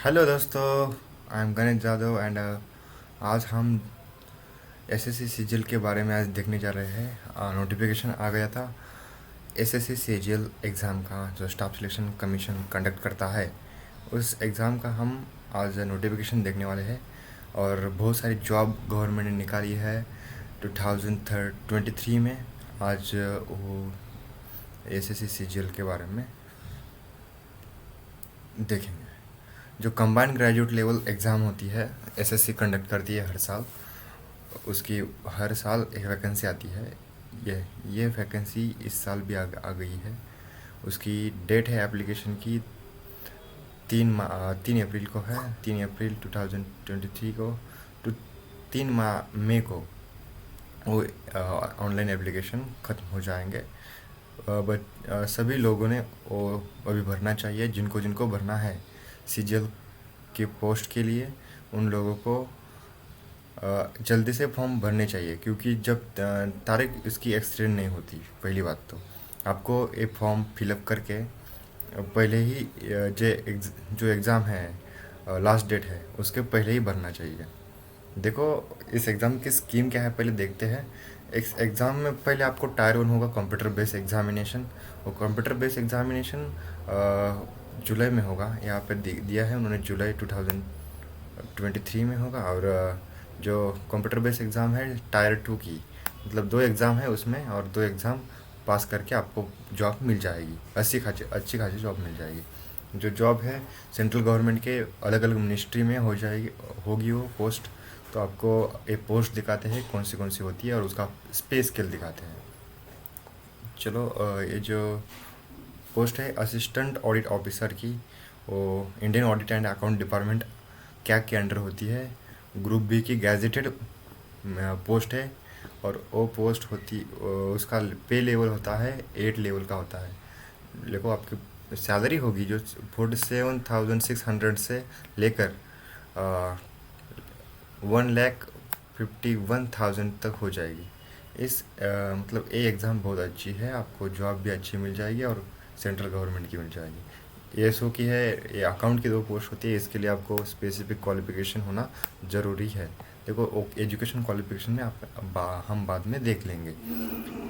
Hello दोस्तों, I am Ganesh Jadhav and आज हम एसएससी सीजीएल के बारे में आज देखने जा रहे हैं। नोटिफिकेशन आ गया था एसएससी सीजीएल एग्ज़ाम का, जो स्टाफ सिलेक्शन कमीशन कंडक्ट करता है। उस एग्ज़ाम का हम आज नोटिफिकेशन देखने वाले हैं। और बहुत सारी जॉब गवर्नमेंट ने निकाली है 2023 में। आज वो एसएससी सीजीएल के बारे में देखेंगे। जो कंबाइंड ग्रेजुएट लेवल एग्ज़ाम होती है, एसएससी कंडक्ट करती है हर साल। उसकी हर साल एक वैकेंसी आती है। ये वैकेंसी इस साल भी आ गई है। उसकी डेट है एप्लीकेशन की 3 अप्रैल को है। 3 अप्रैल 2023 को टू 3 मई को वो ऑनलाइन एप्लीकेशन ख़त्म हो जाएंगे। बट सभी लोगों ने वो अभी भरना चाहिए, जिनको जिनको भरना है सीजीएल की पोस्ट के लिए। उन लोगों को जल्दी से फॉर्म भरने चाहिए, क्योंकि जब तारीख इसकी एक्सटेंड नहीं होती। पहली बात तो आपको ये फॉर्म फिलअप करके पहले ही जो एग्ज़ाम है लास्ट डेट है उसके पहले ही भरना चाहिए। देखो, इस एग्ज़ाम की स्कीम क्या है पहले देखते हैं। इस एग्ज़ाम में पहले आपको टायर 1 होगा कंप्यूटर बेस्ड एग्ज़ामिनेशन। वो कंप्यूटर बेस्ड एग्ज़ामिनेशन जुलाई में होगा। यहाँ पे दिया है उन्होंने, जुलाई 2023 में होगा। और जो कंप्यूटर बेस्ड एग्ज़ाम है टायर 2 की, मतलब 2 एग्ज़ाम है उसमें, और 2 एग्ज़ाम पास करके आपको जॉब मिल जाएगी। अच्छी खासी जॉब मिल जाएगी। जो जॉब है सेंट्रल गवर्नमेंट के अलग अलग मिनिस्ट्री में होगी वो पोस्ट। तो आपको एक पोस्ट दिखाते हैं कौन सी होती है, और उसका पे स्केल दिखाते हैं। चलो, ये जो पोस्ट है असिस्टेंट ऑडिट ऑफिसर की, वो Indian audit and account department क्या के अंडर होती है। ग्रुप बी की गैजेटेड पोस्ट है। और वो पोस्ट उसका पे लेवल होता है 8 लेवल का होता है। देखो, आपकी सैलरी होगी जो 47,600 से लेकर 1,51,000 तक हो जाएगी। मतलब ये एग्ज़ाम बहुत अच्छी है, आपको जॉब भी अच्छी मिल जाएगी और सेंट्रल गवर्नमेंट की मिल जाएगी। एएसओ की है, ये अकाउंट की 2 पोस्ट होती है। इसके लिए आपको स्पेसिफिक क्वालिफिकेशन होना ज़रूरी है। देखो, एजुकेशन क्वालिफिकेशन में हम बाद में देख लेंगे।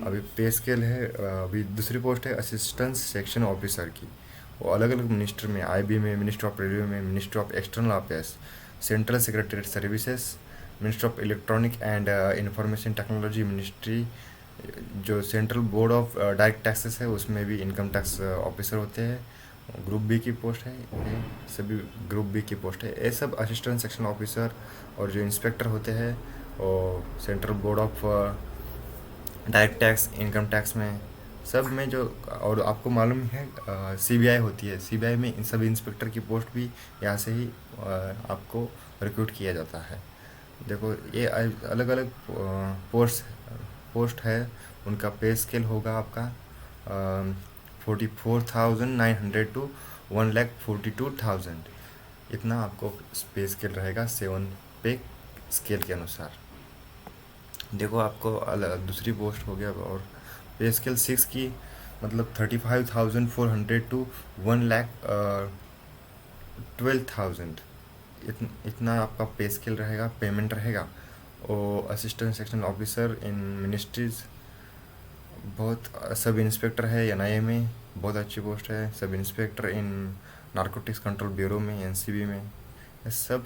अभी पे स्केल है। अभी दूसरी पोस्ट है असिस्टेंट सेक्शन ऑफिसर की। वो अलग अलग मिनिस्टर में, आईबी में, मिनिस्टर ऑफ रेलवे में, minister of external affairs, central secretariat services, minister of electronic and information technology ministry. जो central board of direct taxes है उसमें भी इनकम टैक्स ऑफिसर होते हैं। ग्रुप बी की पोस्ट है ये, सभी ग्रुप बी की पोस्ट है। ये सब असिस्टेंट सेक्शन ऑफिसर और जो इंस्पेक्टर होते हैं और central board of direct tax, income tax में, सब में जो। और आपको मालूम है सीबीआई होती है। सीबीआई में इन सभी इंस्पेक्टर की पोस्ट भी यहाँ से ही आपको रिक्रूट किया जाता है। देखो, ये अलग अलग पोस्ट है। उनका पे स्केल होगा आपका 44,900 टू 1,42,000। इतना आपको पे स्केल रहेगा 7 पे स्केल के अनुसार। देखो, आपको दूसरी पोस्ट हो गया। और पे स्केल 6 की, मतलब 35,400 टू 1,12,000। इतना आपका पे स्केल रहेगा, पेमेंट रहेगा। और assistant section officer in ministries, बहुत सब इंस्पेक्टर है एनआईए में, बहुत अच्छी पोस्ट है। सब इंस्पेक्टर इन नारकोटिक्स कंट्रोल ब्यूरो में, एनसीबी में, ये सब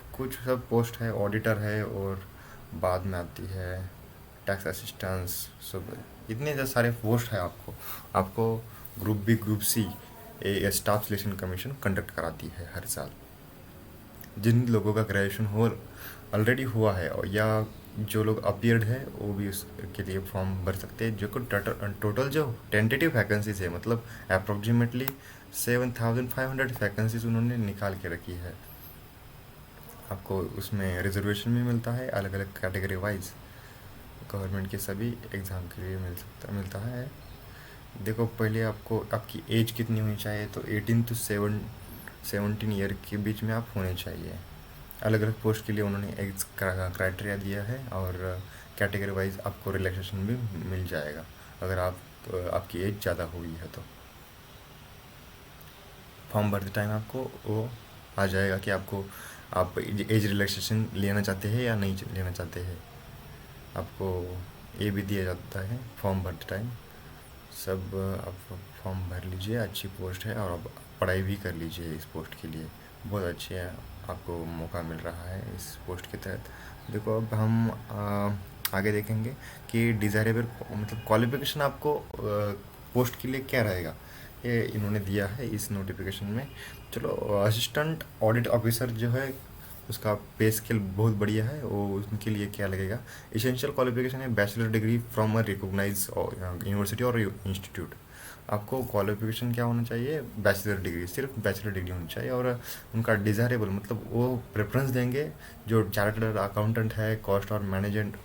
पोस्ट है। ऑडिटर है, और बाद में आती है टैक्स असिस्टेंस। सब इतने जो सारे पोस्ट है आपको ग्रुप बी, ग्रुप सी ये स्टाफ सिलेक्शन कमीशन कंडक्ट कराती है हर साल। जिन लोगों का ग्रेजुएशन ऑलरेडी हुआ है, और या जो लोग अपीयर्ड है, वो भी उसके लिए फॉर्म भर सकते हैं। जो को टोटल जो टेंटेटिव वैकेंसीज है, मतलब अप्रॉक्सीमेटली 7,500 वैकेंसीज उन्होंने निकाल के रखी है। आपको उसमें रिजर्वेशन भी मिलता है अलग अलग कैटेगरी वाइज। गवर्नमेंट के सभी एग्ज़ाम के लिए मिलता है। देखो, पहले आपको आपकी एज कितनी होनी चाहिए, तो 18 to 17 ईयर के बीच में आप होने चाहिए। अलग अलग पोस्ट के लिए उन्होंने एज क्राइटेरिया दिया है, और कैटेगरी वाइज आपको रिलैक्सेशन भी मिल जाएगा अगर आपकी एज ज़्यादा हुई है तो। फॉर्म भरते टाइम आपको वो आ जाएगा कि आप एज रिलैक्सेशन लेना चाहते हैं या नहीं लेना चाहते हैं। आपको ये भी दिया जाता है फॉर्म भरते टाइम। सब आप फॉर्म भर लीजिए, अच्छी पोस्ट है और आप पढ़ाई भी कर लीजिए इस पोस्ट के लिए, बहुत अच्छी है, आपको मौका मिल रहा है इस पोस्ट के तहत। देखो अब हम आगे देखेंगे कि डिज़ायरेबल मतलब क्वालिफिकेशन आपको पोस्ट के लिए क्या रहेगा, ये इन्होंने दिया है इस नोटिफिकेशन में। चलो, असिस्टेंट ऑडिट ऑफिसर जो है उसका पे स्केल बहुत बढ़िया है, वो उनके लिए क्या लगेगा। इसेंशियल क्वालिफिकेशन है bachelor degree from a recognize university और इंस्टीट्यूट। आपको क्वालिफिकेशन क्या होना चाहिए, बैचलर डिग्री, सिर्फ बैचलर डिग्री होनी चाहिए। और उनका डिज़ायरेबल मतलब वो प्रेफरेंस देंगे जो चार्टर्ड अकाउंटेंट है, कॉस्ट और मैनेजमेंट,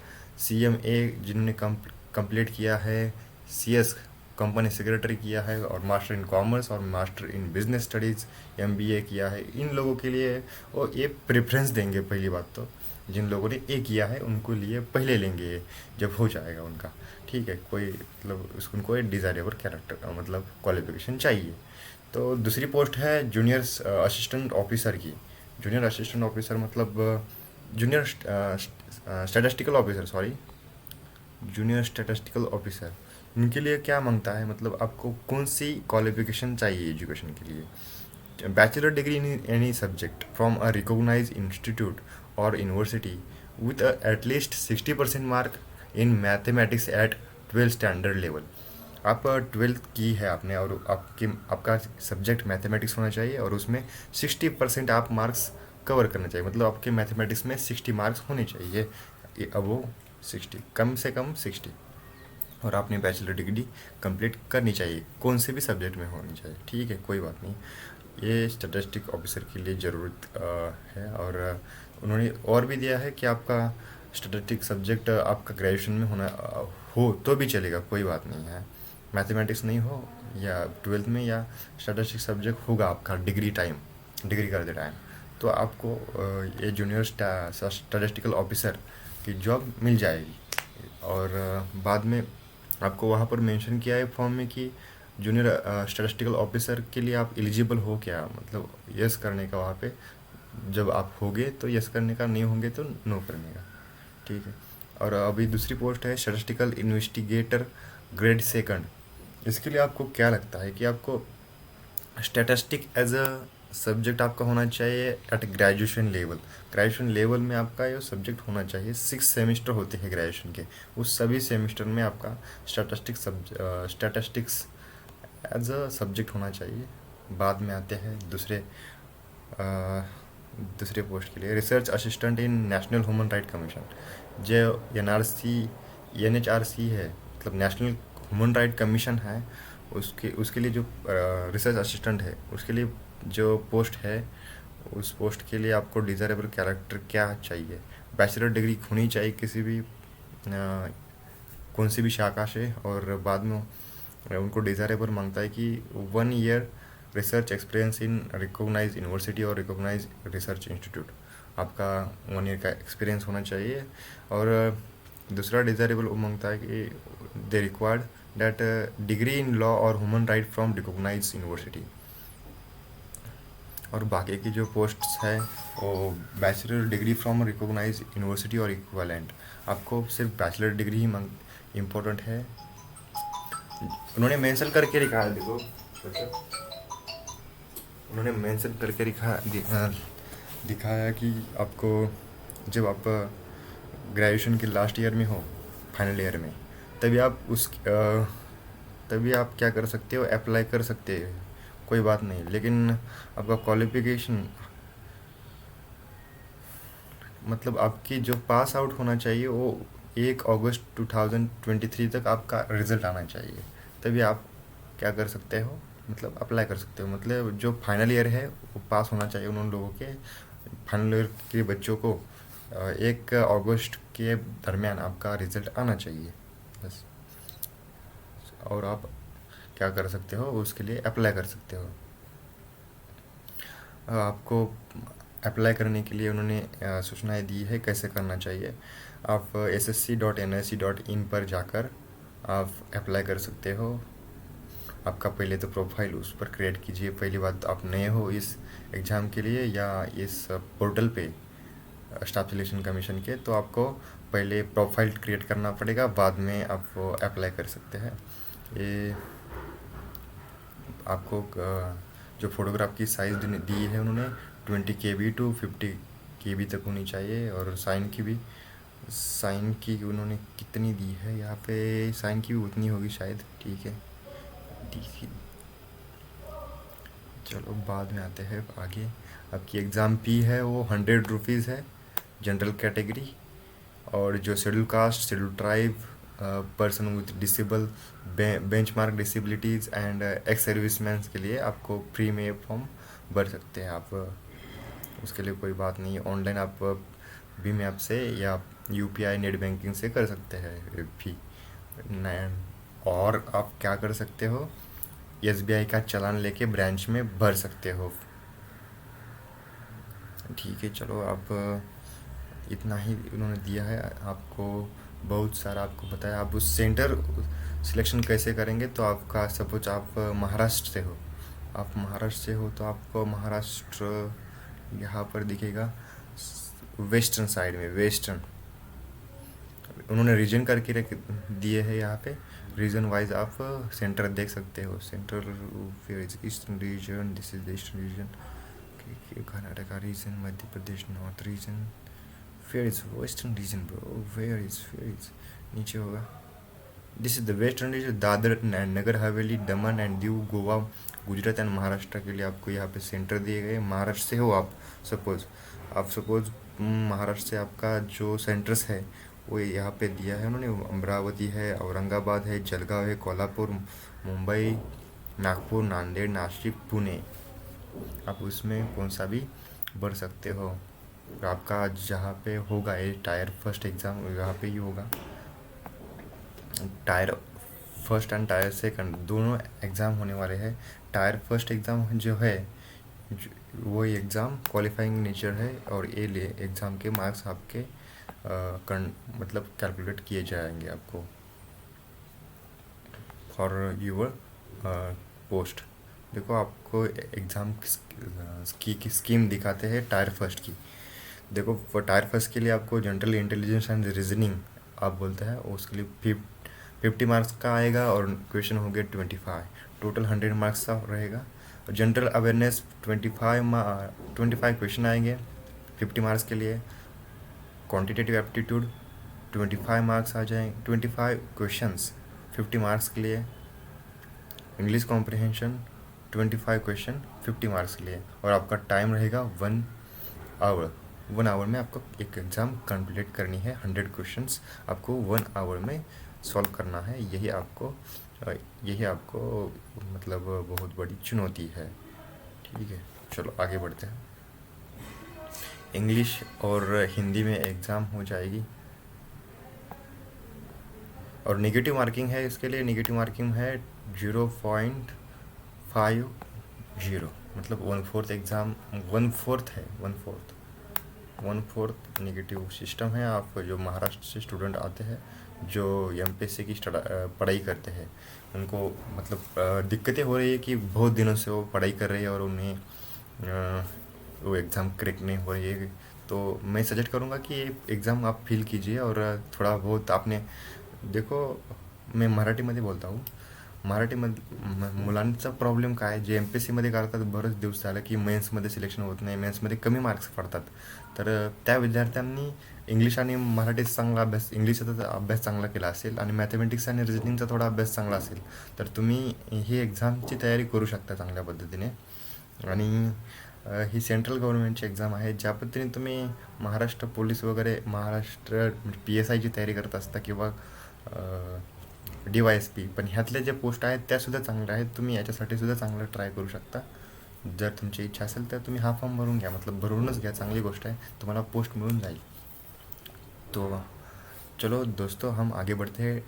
CMA जिन्होंने कंप्लीट किया है, CS कंपनी सेक्रेटरी किया है और मास्टर इन कॉमर्स और master in business studies MBA किया है, इन लोगों के लिए वो ये प्रेफरेंस देंगे। पहली बात तो जिन लोगों ने ए किया है उनको लिए पहले लेंगे जब हो जाएगा उनका, ठीक है। कोई मतलब उनको एक डिज़ायरेबल कैरेक्टर मतलब क्वालिफिकेशन चाहिए। तो दूसरी पोस्ट है जूनियर असिस्टेंट ऑफिसर की। जूनियर असिस्टेंट ऑफिसर मतलब junior statistical officer, sorry, junior statistical officer. इनके लिए क्या मांगता है, मतलब आपको कौन सी क्वालिफिकेशन चाहिए एजुकेशन के लिए। Bachelor degree in any subject from a recognise institute और university with at least 60% mark in mathematics at 12 standard level. आप 12th की है आपने और आपका सब्जेक्ट मैथमेटिक्स होना चाहिए और उसमें 60% आप मार्क्स कवर करना चाहिए, मतलब आपके मैथमेटिक्स में 60 मार्क्स होने चाहिए, अब वो 60, कम से कम 60। और आपने बैचलर डिग्री कंप्लीट करनी चाहिए, कौन से भी सब्जेक्ट में होनी चाहिए, ठीक है, कोई बात नहीं। ये स्टैटिस्टिक ऑफिसर के लिए ज़रूरत है। और उन्होंने और भी दिया है कि आपका स्टैटिस्टिक सब्जेक्ट आपका ग्रेजुएशन में होना हो तो भी चलेगा, कोई बात नहीं है। मैथमेटिक्स नहीं हो या 12th में, या स्टैटिस्टिक सब्जेक्ट होगा आपका डिग्री करते टाइम, तो आपको ये जूनियर स्टैटिस्टिकल ऑफिसर की जॉब मिल जाएगी। और बाद में आपको वहाँ पर मेंशन किया है फॉर्म में कि जूनियर स्टैटिस्टिकल ऑफिसर के लिए आप एलिजिबल हो क्या, मतलब यस करने का वहाँ पे, जब आप होगे तो यस करने का, नहीं होंगे तो नो करने का, ठीक है। और अभी दूसरी पोस्ट है स्टैटिस्टिकल इन्वेस्टिगेटर ग्रेड सेकंड। इसके लिए आपको क्या लगता है कि आपको स्टैटिस्टिक एज अ सब्जेक्ट आपका होना चाहिए at graduation level. Graduation level में आपका ये सब्जेक्ट होना चाहिए, 6 सेमेस्टर होते हैं ग्रेजुएशन के, उस सभी सेमेस्टर में आपका स्टैटिस्टिक्स एज अ सब्जेक्ट होना चाहिए। बाद में आते हैं दूसरे पोस्ट के लिए research assistant in national human right commission, जो NHRC है, मतलब नेशनल ह्यूमन राइट कमीशन है, उसके लिए जो रिसर्च असिस्टेंट है उसके लिए जो पोस्ट है, उस पोस्ट के लिए आपको डिज़ायरेबल कैरेक्टर क्या चाहिए, बैचलर डिग्री होनी चाहिए किसी भी कौन सी भी शाखा से। और बाद में उनको डिज़ायरेबल मांगता है कि 1 year research experience in recognize university और रिकॉग्नाइज रिसर्च इंस्टीट्यूट, आपका 1 ईयर का एक्सपीरियंस होना चाहिए। और दूसरा डिज़ायरेबल वो मांगता है कि they required that degree in law और human right from recognise university. और बाकी की जो पोस्ट्स है वो bachelor degree from recognise university और इक्विवेलेंट, आपको सिर्फ बैचलर डिग्री ही इम्पोर्टेंट है। उन्होंने मेंशन करके लिखा है, देखो उन्होंने मेंशन करके दिखाया कि आपको जब आप ग्रेजुएशन के लास्ट ईयर में हो, फाइनल ईयर में, तभी आप क्या कर सकते हो, अप्लाई कर सकते हो, कोई बात नहीं। लेकिन आपका क्वालिफिकेशन मतलब आपकी जो पास आउट होना चाहिए वो 1 अगस्त 2023 तक आपका रिज़ल्ट आना चाहिए, तभी आप क्या कर सकते हो, मतलब अप्लाई कर सकते हो। मतलब जो फाइनल ईयर है वो पास होना चाहिए उन लोगों के, फाइनल ईयर के बच्चों को 1 अगस्त के दरमियान आपका रिज़ल्ट आना चाहिए बस। और आप क्या कर सकते हो, उसके लिए अप्लाई कर सकते हो। आपको अप्लाई करने के लिए उन्होंने सूचनाएं दी है कैसे करना चाहिए। आप ssc.nic.in पर जाकर आप अप्लाई कर सकते हो। आपका पहले तो प्रोफाइल उस पर क्रिएट कीजिए। पहली बात, आप नए हो इस एग्ज़ाम के लिए या इस पोर्टल पे स्टाफ सिलेक्शन कमीशन के, तो आपको पहले प्रोफाइल क्रिएट करना पड़ेगा, बाद में आप वो अप्लाई कर सकते हैं। ये आपको जो फ़ोटोग्राफ की साइज़ दी है उन्होंने 20 KB टू 50 KB तक होनी चाहिए। और साइन की उन्होंने कितनी दी है यहाँ पे, साइन की भी उतनी होगी शायद। ठीक है, ठीक है। चलो बाद में आते हैं आगे। आपकी एग्ज़ाम फ़ी है वो 100 रुपीज़ है, जनरल कैटेगरी। और जो schedule caste, schedule tribe, person with disable, benchmark disabilities and ex serviceman के लिए आपको फ्री में फॉर्म भर सकते हैं आप। उसके लिए कोई बात नहीं है, ऑनलाइन आप भीम ऐप से या यूपीआई नेट बैंकिंग से कर सकते हैं फी। और आप क्या कर सकते हो, एसबीआई का चालान लेके ब्रांच में भर सकते हो। ठीक है, चलो आप इतना ही उन्होंने दिया है आपको, बहुत सारा आपको बताया। आप उस सेंटर सिलेक्शन कैसे करेंगे, तो आपका सपोज आप महाराष्ट्र से हो, तो आपको महाराष्ट्र यहाँ पर दिखेगा वेस्टर्न साइड में, वेस्टर्न उन्होंने रीजन करके रख दिए है यहाँ पे। रीजन वाइज आप सेंटर देख सकते हो। सेंटर फिर eastern region, this is the eastern region, Karnataka region, Madhya Pradesh north region, where is western region bro, where is नीचे होगा। This is the western region, Dadar and Nagar Haveli, Daman and Diu, Goa, Gujarat and Maharashtra के लिए आपको यहाँ पे सेंटर दिए गए। महाराष्ट्र से हो आप, सपोज महाराष्ट्र से आपका जो सेंटर्स है वो यहाँ पे दिया है उन्होंने। अमरावती है, औरंगाबाद है, जलगांव है, कोल्हापुर, मुंबई, नागपुर, नांदेड़, नासिक, पुणे। आप उसमें कौन सा भी भर सकते हो। और आपका जहाँ पे होगा ये टायर फर्स्ट एग्ज़ाम, यहाँ पे ही होगा। Tyre first and tyre second दोनों एग्ज़ाम होने वाले हैं। टायर फर्स्ट एग्ज़ाम जो है वो एग्ज़ाम क्वालिफाइंग नेचर है, और ये एग्ज़ाम के मार्क्स आपके मतलब कैलकुलेट किए जाएंगे आपको फॉर यूर पोस्ट। देखो आपको एग्ज़ाम की स्कीम दिखाते हैं टायर फर्स्ट की। देखो फॉर टायर फर्स्ट के लिए आपको जनरल इंटेलिजेंस एंड रीजनिंग आप बोलते हैं, उसके लिए 50 मार्क्स का आएगा, और क्वेश्चन हो गए 25, टोटल 100 मार्क्स का रहेगा। जनरल अवेयरनेस 25 क्वेश्चन आएंगे 50 मार्क्स के लिए। क्वांटिटेटिव एप्टीट्यूड 25 मार्क्स आ जाएंगे, 25 क्वेश्चंस 50 मार्क्स के लिए। इंग्लिश कॉम्प्रिहेंशन 25 क्वेश्चन 50 मार्क्स के लिए, और आपका टाइम रहेगा 1 आवर। 1 आवर में आपको एक एग्ज़ाम कंप्लीट करनी है। 100 क्वेश्चंस आपको 1 आवर में सॉल्व करना है। यही आपको मतलब बहुत बड़ी चुनौती है। ठीक है, चलो आगे बढ़ते हैं। इंग्लिश और हिंदी में एग्ज़ाम हो जाएगी, और नेगेटिव मार्किंग है इसके लिए। नेगेटिव मार्किंग है 0.50, मतलब 1/4 एग्ज़ाम, 1/4 है, 1/4 नेगेटिव सिस्टम है। आप जो महाराष्ट्र से स्टूडेंट आते हैं जो एमपीएससी की पढ़ाई करते हैं, उनको मतलब दिक्कतें हो रही है कि बहुत दिनों से वो पढ़ाई कर रहे हैं और उन्हें वो एग्ज़ाम क्रैक नहीं हो रही है। तो मैं सजेस्ट करूँगा कि ये एग्ज़ाम आप फिल कीजिए, और थोडा बहुत आपने देखो, मैं मराठीमध्ये बोलता हूँ। मुलांचा प्रॉब्लेम काय, जे एम पी एस सीमध्ये करतात बरेच दिवस झालं की मेन्समध्ये सिलेक्शन होत नाही, मेन्समध्ये कमी मार्क्स पडतात। तर त्या विद्यार्थ्यांनी इंग्लिश आणि मराठीचा चांगला अभ्यास, इंग्लिशचा अभ्यास चांगला केला असेल आणि मॅथमॅटिक्स आणि रिजनिंगचा थोडा अभ्यास चांगला असेल, तर तुम्ही ही एक्झामची तयारी करू शकता चांगल्या पद्धतीने। आणि ही सेंट्रल गव्हर्नमेंटची एक्झाम आहे। ज्या पद्धतीने तुम्ही महाराष्ट्र पोलीस वगैरे, महाराष्ट्र PSIची तयारी करत असता, किंवा DYSP, पण ह्यातल्या ज्या पोस्ट आहेत त्यासुद्धा चांगल्या आहेत। तुम्ही याच्यासाठी सुद्धा चांगलं ट्राय करू शकता। जर तुमची इच्छा असेल तर तुम्ही हा फॉर्म भरून घ्या, मतलब भरूनच घ्या, चांगली गोष्ट आहे, तुम्हाला पोस्ट मिळून जाईल। तो चलो दोस्तों, हम आगे बढ़ते हैं।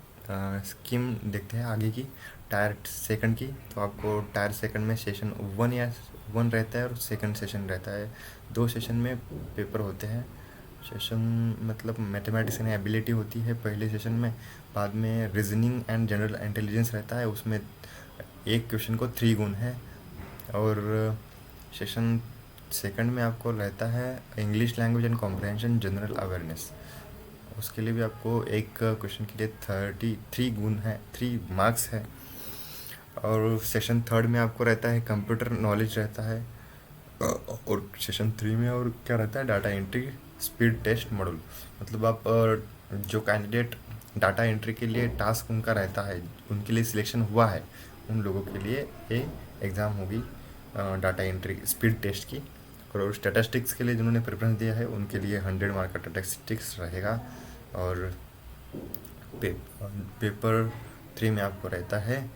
स्कीम देखते हैं आगे की, टायर सेकंड की। तो आपको टायर सेकंड में सेशन 1 रहता है और सेकंड सेशन रहता है। 2 सेशन में पेपर होते हैं। सेशन मतलब मैथमेटिक्स एंड एबिलिटी होती है पहले सेशन में, बाद में रीजनिंग एंड जनरल इंटेलिजेंस रहता है। उसमें एक क्वेश्चन को 3 गुण है। और सेशन सेकंड में आपको रहता है English language and comprehension general awareness. उसके लिए भी आपको एक क्वेश्चन के लिए 33 गुण है, 3 मार्क्स है। और सेशन थर्ड में आपको रहता है कंप्यूटर नॉलेज रहता है। और सेशन 3 में और क्या रहता है, data entry speed test model. मतलब आप जो कैंडिडेट डाटा एंट्री के लिए टास्क उनका रहता है, उनके लिए सिलेक्शन हुआ है, उन लोगों के लिए ये एग्ज़ाम होगी डाटा एंट्री स्पीड टेस्ट की। और स्टैटिस्टिक्स के लिए जिन्होंने प्रेफरेंस दिया है उनके लिए 100 मार्क का स्टैटिस्टिक्स रहेगा। और पेपर 3 में आपको रहता है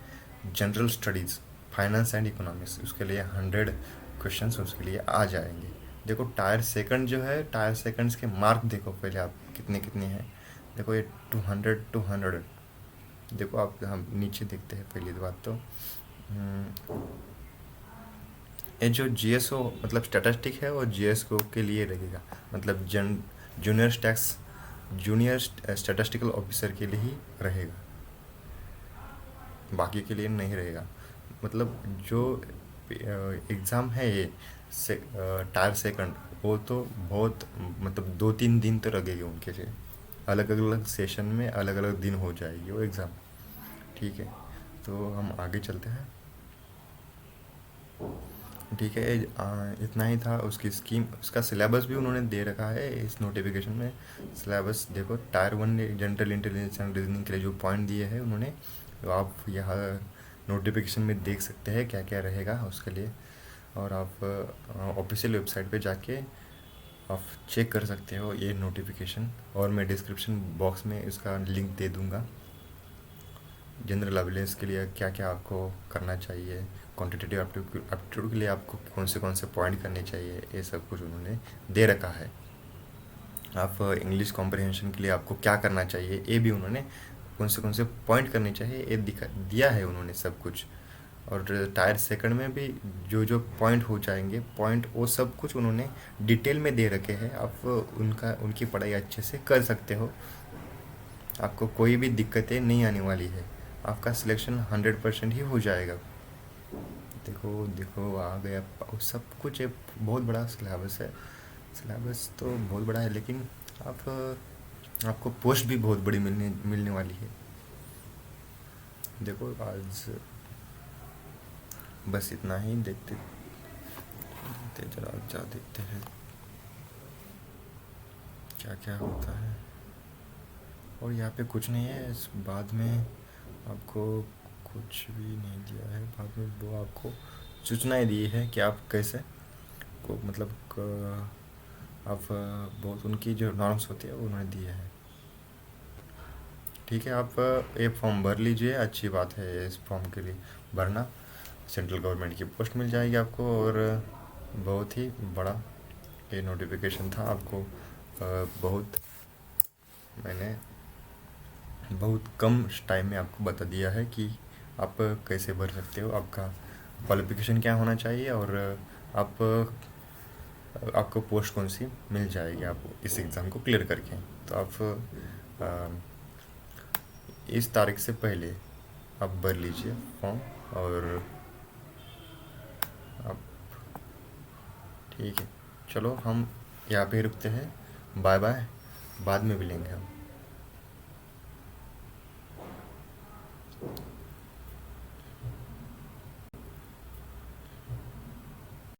general studies finance and economics. उसके लिए 100 क्वेश्चंस उसके लिए आ जाएंगे। देखो टायर सेकंड जो है, टायर सेकंड्स के मार्क देखो पहले आप कितने कितने हैं। देखो ये 200 देखो आप, हम नीचे देखते हैं पहली बात तो ये जो जीएसओ मतलब स्टैटिस्टिक है, और जीएसओ के लिए लगेगा, मतलब जूनियर स्टैटिस्टिकल ऑफिसर के लिए ही रहेगा, बाकी के लिए नहीं रहेगा। मतलब जो एग्ज़ाम है ये टायर सेकंड, वो तो बहुत मतलब 2-3 दिन तो लगेंगे उनके लिए, अलग अलग सेशन में अलग अलग दिन हो जाएगी वो एग्ज़ाम। ठीक है, तो हम आगे चलते हैं। ठीक है, इतना ही था उसकी स्कीम। उसका सिलेबस भी उन्होंने दे रखा है इस नोटिफिकेशन में। सिलेबस देखो, tyre 1 general intelligence and reasoning के लिए जो पॉइंट दिए हैं उन्होंने, तो आप यहाँ नोटिफिकेशन में देख सकते हैं क्या क्या रहेगा उसके लिए। और आप ऑफिशियल वेबसाइट पे जाके आप चेक कर सकते हो ये नोटिफिकेशन। और मैं डिस्क्रिप्शन बॉक्स में इसका लिंक दे दूँगा। जनरल अवेयरनेस के लिए क्या क्या आपको करना चाहिए, क्वान्टिटेटिव एप्टीट्यूड के लिए आपको कौन से पॉइंट करने चाहिए, ये सब कुछ उन्होंने दे रखा है। आप इंग्लिश कॉम्प्रहेंशन के लिए आपको क्या करना चाहिए, ये भी उन्होंने कौन से पॉइंट करने चाहिए ये दिया है उन्होंने सब कुछ। और टायर सेकंड में भी जो जो पॉइंट हो जाएंगे पॉइंट, वो सब कुछ उन्होंने डिटेल में दे रखे हैं। आप उनकी पढ़ाई अच्छे से कर सकते हो, आपको कोई भी दिक्कतें नहीं आने वाली है, आपका सिलेक्शन 100% ही हो जाएगा। देखो देखो आ गया सब कुछ। एक बहुत बड़ा सिलेबस है, सिलेबस तो बहुत बड़ा है, लेकिन आपको पोस्ट भी बहुत बड़ी मिलने वाली है। देखो आज बस इतना ही, देखते जरा देखते हैं क्या क्या होता है। और यहाँ पे कुछ नहीं है, इस बाद में आपको कुछ भी नहीं दिया है। बाद में वो आपको सूचनाएं दी है कि आप कैसे को मतलब आप बहुत उनकी जो नॉर्म्स होती है वो उन्होंने दिए हैं। ठीक है, आप ये फॉर्म भर लीजिए, अच्छी बात है इस फॉर्म के लिए भरना। सेंट्रल गवर्नमेंट की पोस्ट मिल जाएगी आपको। और बहुत ही बड़ा ये नोटिफिकेशन था। आपको बहुत मैंने बहुत कम टाइम में आपको बता दिया है कि आप कैसे भर सकते हो, आपका क्वालिफिकेशन क्या होना चाहिए, और आपको पोस्ट कौन सी मिल जाएगी आप इस एग्ज़ाम को क्लियर करके। तो आप इस तारीख से पहले आप भर लीजिए फॉर्म। और आप ठीक है, चलो हम यहाँ पे रुकते हैं। बाय बाय, बाद में मिलेंगे हम।